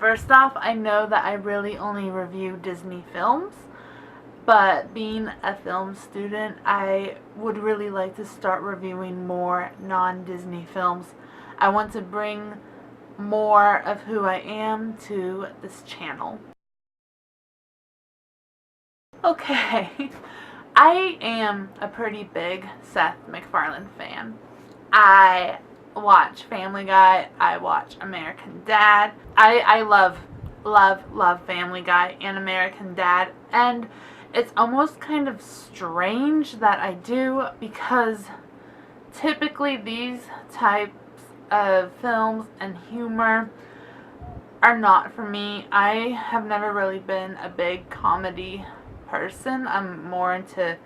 First off, I know that I really only review Disney films, but being a film student, I would really like to start reviewing more non-Disney films. I want to bring more of who I am to this channel. Okay, I am a pretty big Seth MacFarlane fan. I watch Family Guy, I watch American Dad. I love Family Guy and American Dad, and it's almost kind of strange that I do, because typically these types of films and humor are not for me. I have never really been a big comedy person. I'm more into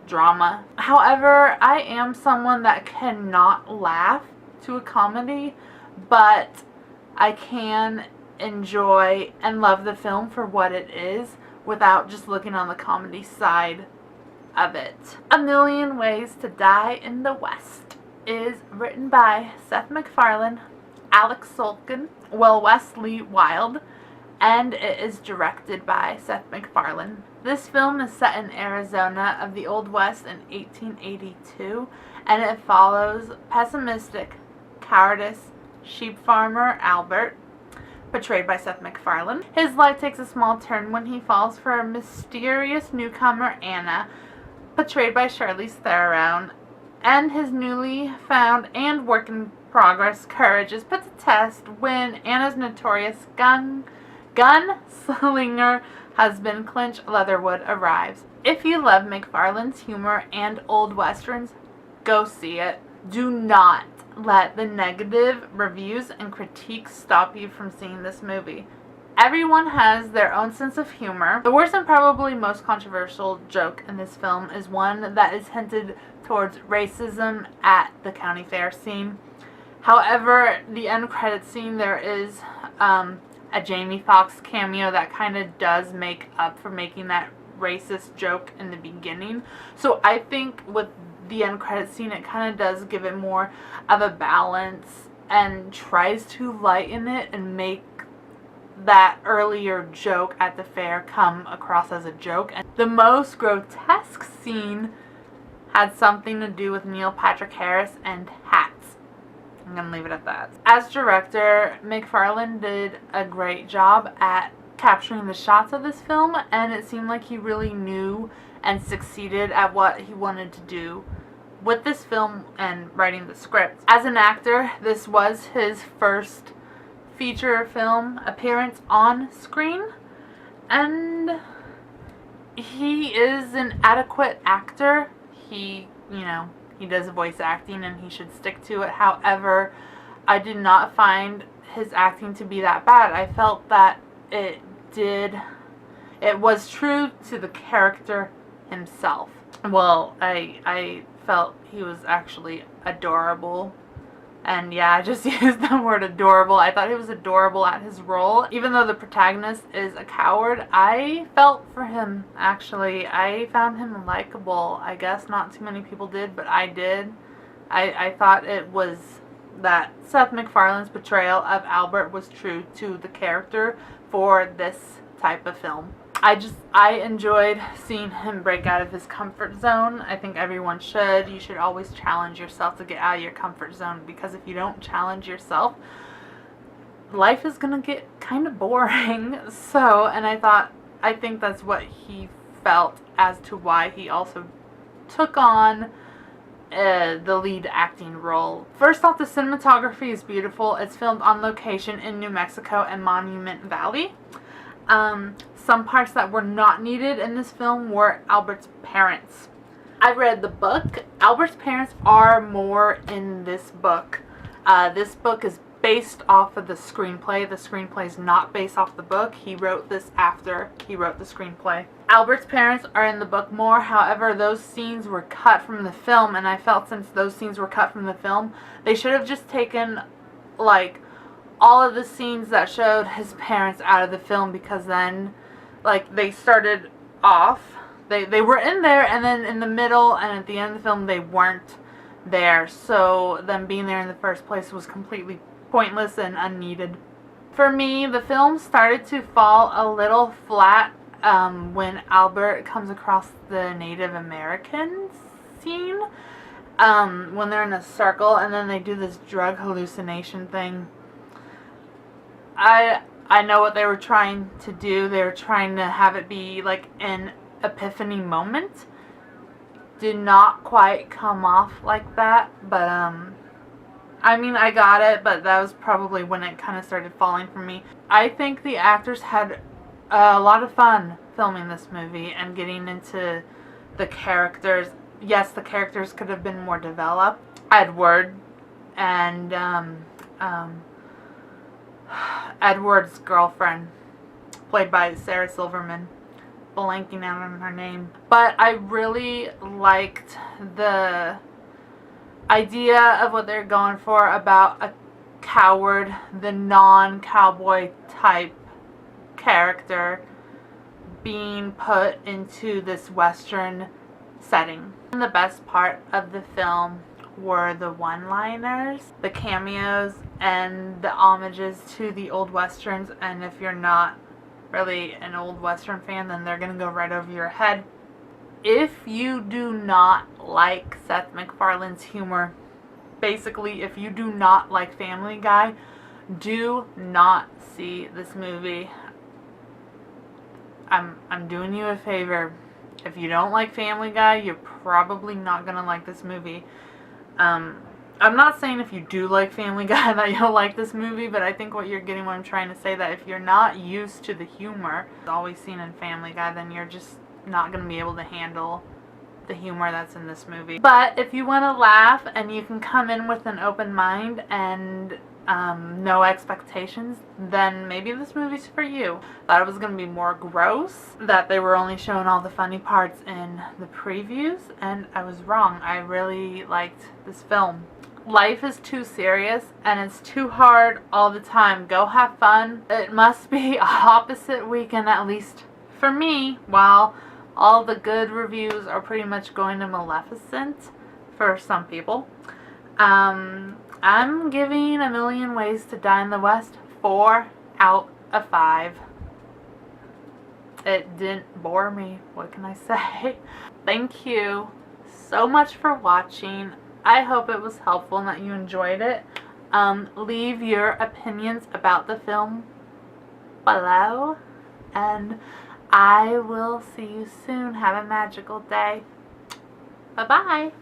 drama. However, I am someone that cannot laugh to a comedy, but I can enjoy and love the film for what it is without just looking on the comedy side of it. A Million Ways to Die in the West is written by Seth MacFarlane, Alex Sulkin, Wesley Wild, and it is directed by Seth MacFarlane. This film is set in Arizona of the Old West in 1882, and it follows pessimistic, cowardice sheep farmer Albert, portrayed by Seth MacFarlane. His life takes a small turn when he falls for a mysterious newcomer, Anna, portrayed by Charlize Theron, and his newly found and work in progress courage is put to test when Anna's notorious gunslinger husband Clinch Leatherwood arrives. If you love MacFarlane's humor and old westerns, go see it. Do not let the negative reviews and critiques stop you from seeing this movie. Everyone has their own sense of humor. The worst and probably most controversial joke in this film is one that is hinted towards racism at the county fair scene. However, the end credit scene, there is a Jamie Foxx cameo that kind of does make up for making that racist joke in the beginning. So I think with the end credit scene, it kind of does give it more of a balance and tries to lighten it and make that earlier joke at the fair come across as a joke. And the most grotesque scene had something to do with Neil Patrick Harris and hats. I'm gonna leave it at that. As director, MacFarlane did a great job at capturing the shots of this film, and it seemed like he really knew and succeeded at what he wanted to do with this film and writing the script. As an actor, this was his first feature film appearance on screen, and he is an adequate actor. He does voice acting and he should stick to it. However, I did not find his acting to be that bad. I felt that it was true to the character himself. Well, I felt he was actually adorable. And yeah, I just used the word adorable. I thought he was adorable at his role. Even though the protagonist is a coward, I felt for him, actually. I found him likable. I guess not too many people did, but I did. I thought it was that Seth MacFarlane's portrayal of Albert was true to the character for this type of film. I enjoyed seeing him break out of his comfort zone. I think everyone should. You should always challenge yourself to get out of your comfort zone, because if you don't challenge yourself, life is gonna get kind of boring. So, and I think that's what he felt as to why he also took on the lead acting role. First off, the cinematography is beautiful. It's filmed on location in New Mexico and Monument Valley. Some parts that were not needed in this film were Albert's parents. I read the book. Albert's parents are more in this book. This book is based off of the screenplay. The screenplay is not based off the book. He wrote this after he wrote the screenplay. Albert's parents are in the book more. However, those scenes were cut from the film, and I felt since those scenes were cut from the film, they should have just taken like all of the scenes that showed his parents out of the film, because then like they started off, they were in there, and then in the middle and at the end of the film they weren't there, so them being there in the first place was completely pointless and unneeded. For me, the film started to fall a little flat when Albert comes across the Native American scene. When they're in a circle and then they do this drug hallucination thing. I know what they were trying to do. They were trying to have it be like an epiphany moment. Did not quite come off like that, but I mean, I got it, but that was probably when it kind of started falling for me. I think the actors had a lot of fun filming this movie and getting into the characters. Yes, the characters could have been more developed. Edward and Edward's girlfriend, played by Sarah Silverman, blanking out on her name. But I really liked the idea of what they're going for about a coward, the non-cowboy type character being put into this Western setting. And the best part of the film were the one-liners, the cameos, and the homages to the old Westerns. And if you're not really an old Western fan, then they're gonna go right over your head. If you do not like Seth MacFarlane's humor, basically if you do not like Family Guy, do not see this movie. I'm doing you a favor. If you don't like Family Guy, you're probably not gonna like this movie. I'm not saying if you do like Family Guy that you'll like this movie, but I think what you're getting, what I'm trying to say, that if you're not used to the humor always seen in Family Guy, then you're just not going to be able to handle the humor that's in this movie. But if you want to laugh and you can come in with an open mind and no expectations, then maybe this movie's for you. Thought it was going to be more gross, that they were only showing all the funny parts in the previews, and I was wrong. I really liked this film. Life is too serious and it's too hard all the time. Go have fun. It must be a opposite weekend, at least for me, while all the good reviews are pretty much going to Maleficent for some people. I'm giving A Million Ways to Die in the West 4 out of 5. It didn't bore me. What can I say? Thank you so much for watching. I hope it was helpful and that you enjoyed it. Leave your opinions about the film below, and I will see you soon. Have a magical day. Bye-bye.